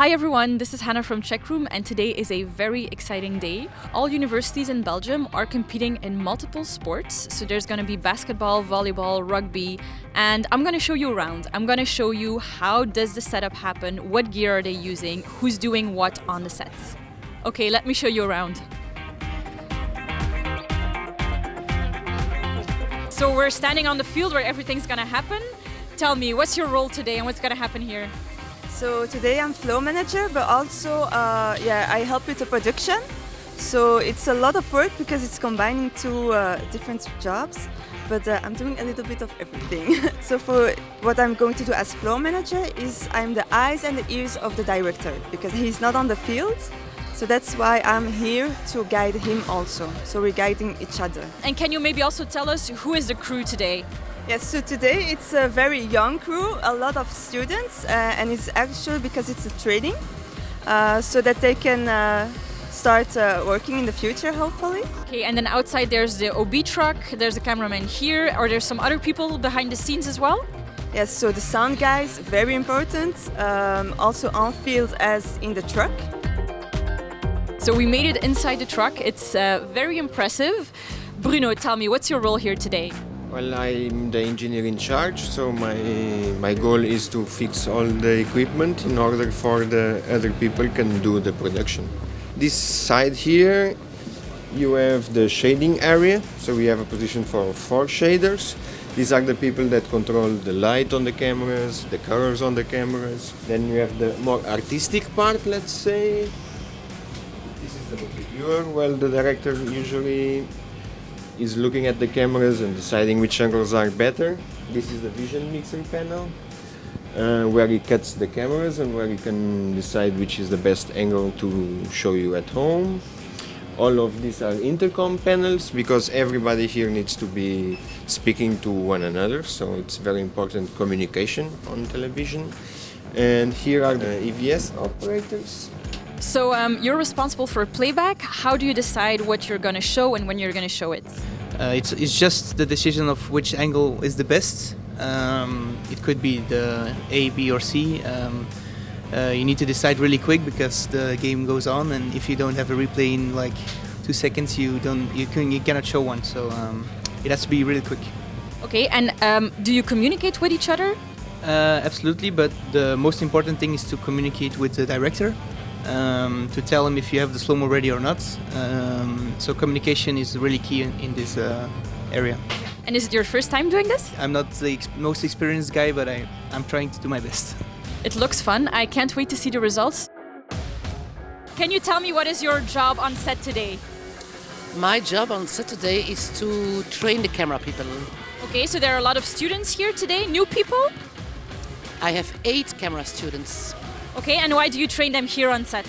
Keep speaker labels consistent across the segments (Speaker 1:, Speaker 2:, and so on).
Speaker 1: Hi everyone, this is Hannah from Czech Room, and today is a very exciting day. All universities in Belgium are competing in multiple sports. So there's going to be basketball, volleyball, rugby, and I'm going to show you around. I'm going to show you how does the setup happen, what gear are they using, who's doing what on the sets. Okay, let me show you around. So we're standing on the field where everything's going to happen. Tell me, what's your role today and what's going to happen here?
Speaker 2: So today I'm flow manager, but also I help with the production. So it's a lot of work because it's combining two different jobs, but I'm doing a little bit of everything. So for what I'm going to do as flow manager is I'm the eyes and the ears of the director because he's not on the field. So that's why I'm here to guide him also. So we're guiding each other.
Speaker 1: And can you maybe also tell us who is the crew today?
Speaker 2: Yes, so today it's a very young crew, a lot of students, and it's actually because it's a training, so that they can start working in the future, hopefully.
Speaker 1: Okay, and then outside there's the OB truck, there's a cameraman here, or there's some other people behind the scenes as well?
Speaker 2: Yes, so the sound guys, very important, also on field as in the truck.
Speaker 1: So we made it inside the truck, it's very impressive. Bruno, tell me, what's your role here today?
Speaker 3: Well, I'm the engineer in charge, so my goal is to fix all the equipment in order for the other people can do the production. This side here, you have the shading area, so we have a position for 4 shaders. These are the people that control the light on the cameras, the colors on the cameras. Then you have the more artistic part, let's say. This is the multi-viewer. Well, the director usually is looking at the cameras and deciding which angles are better. This is the vision mixing panel, where he cuts the cameras and where he can decide which is the best angle to show you at home. All of these are intercom panels because everybody here needs to be speaking to one another, so it's very important communication on television. And here are the EVS operators.
Speaker 1: So you're responsible for playback. How do you decide what you're going to show and when you're going to show it?
Speaker 4: It's just the decision of which angle is the best. It could be the A, B or C. You need to decide really quick because the game goes on, and if you don't have a replay in like 2 seconds, you cannot show one. So it has to be really quick.
Speaker 1: Okay, and do you communicate with each other?
Speaker 4: Absolutely, but the most important thing is to communicate with the director. To tell him if you have the slow-mo ready or not. So communication is really key in this area.
Speaker 1: And is it your first time doing this?
Speaker 4: I'm not the most experienced guy, but I'm trying to do my best.
Speaker 1: It looks fun. I can't wait to see the results. Can you tell me what is your job on set today?
Speaker 5: My job on set today is to train the camera people.
Speaker 1: Okay, so there are a lot of students here today, new people?
Speaker 5: I have 8 camera students.
Speaker 1: Okay, and why do you train them here on set?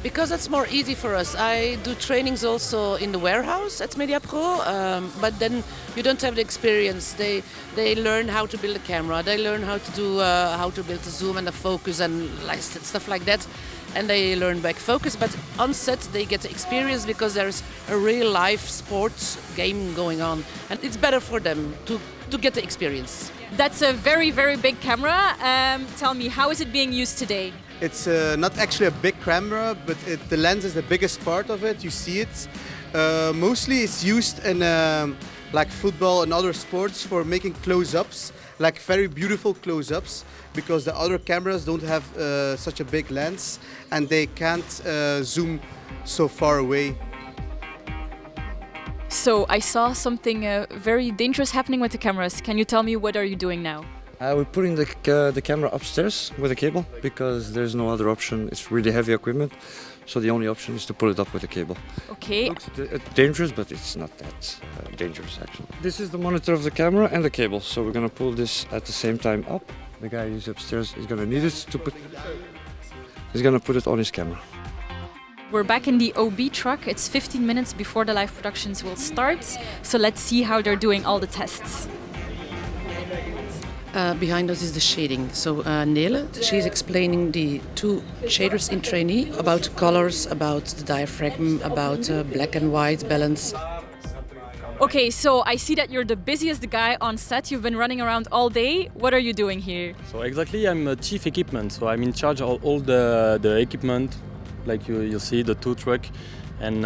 Speaker 5: Because that's more easy for us. I do trainings also in the warehouse at MediaPro, but then you don't have the experience. They learn how to build a camera. They learn how to do how to build the zoom and the focus and stuff like that, and they learn back focus. But on set they get the experience because there's a real life sports game going on, and it's better for them to get the experience.
Speaker 1: That's a very, very big camera. Tell me, how is it being used today?
Speaker 6: It's not actually a big camera, but the lens is the biggest part of it. You see it. Mostly it's used in like football and other sports for making close-ups, like very beautiful close-ups, because the other cameras don't have such a big lens and they can't zoom so far away.
Speaker 1: So I saw something very dangerous happening with the cameras. Can you tell me what are you doing now?
Speaker 7: We're putting the camera upstairs with a cable because there's no other option. It's really heavy equipment, so the only option is to pull it up with a cable.
Speaker 1: Okay.
Speaker 7: It's dangerous, but it's not that dangerous actually. This is the monitor of the camera and the cable, so we're gonna pull this at the same time up. The guy who's upstairs is gonna need it to put. He's gonna put it on his camera.
Speaker 1: We're back in the OB truck. It's 15 minutes before the live productions will start. So let's see how they're doing all the tests.
Speaker 5: Behind us is the shading. So Nele, she's explaining the 2 shaders in trainee about colors, about the diaphragm, about black and white balance.
Speaker 1: Okay, so I see that you're the busiest guy on set. You've been running around all day. What are you doing here?
Speaker 8: So exactly, I'm a chief equipment. So I'm in charge of all the equipment, like you see, the tow truck. And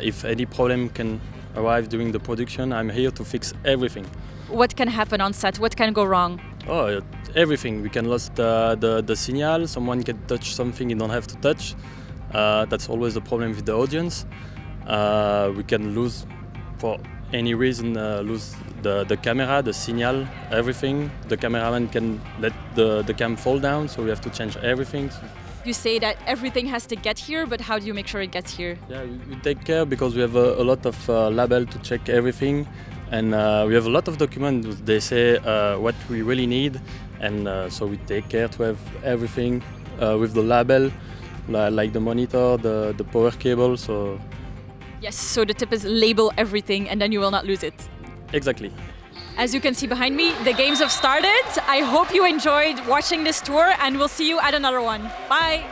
Speaker 8: if any problem can arrive during the production, I'm here to fix everything.
Speaker 1: What can happen on set? What can go wrong?
Speaker 8: Oh, everything. We can lose the signal. Someone can touch something you don't have to touch. That's always the problem with the audience. We can lose, for any reason, lose the camera, the signal, everything. The cameraman can let the cam fall down, so we have to change everything.
Speaker 1: You say that everything has to get here, but how do you make sure it gets here?
Speaker 8: Yeah, we take care because we have a lot of label to check everything, and we have a lot of documents. They say what we really need, and so we take care to have everything with the label, like the monitor, the power cable. So
Speaker 1: Yes, so the tip is label everything and then you will not lose it.
Speaker 8: exactly.
Speaker 1: As you can see behind me, the games have started. I hope you enjoyed watching this tour and we'll see you at another one. Bye!